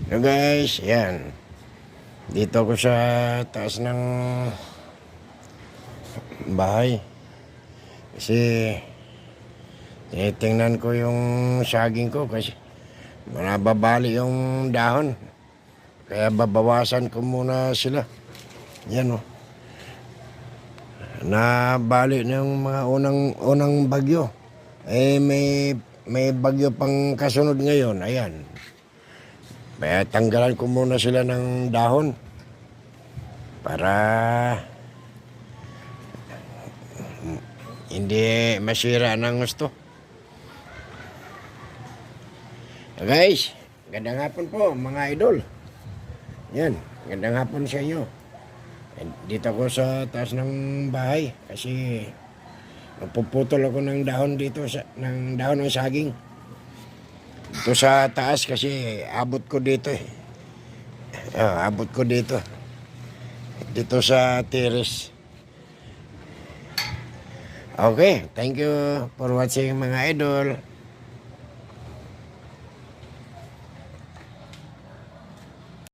So guys, yan. Dito ako sa taas ng bahay. Kasi tinitingnan ko yung saging ko kasi nababali yung dahon. Kaya babawasan ko muna sila. Yan o. Nabali na yung mga unang bagyo. May bagyo pang kasunod ngayon. Ayan. Kaya tanggalan ko muna sila ng dahon para hindi masira ng gusto. Guys, gandang hapon po mga idol. Yan, gandang hapon sa inyo. Dito ako sa taas ng bahay kasi nagpuputol ako ng dahon dito ng dahon ng saging. Ito sa taas kasi abot ko dito eh. Abot ko dito. Dito sa terrace. Okay, thank you for watching mga idol.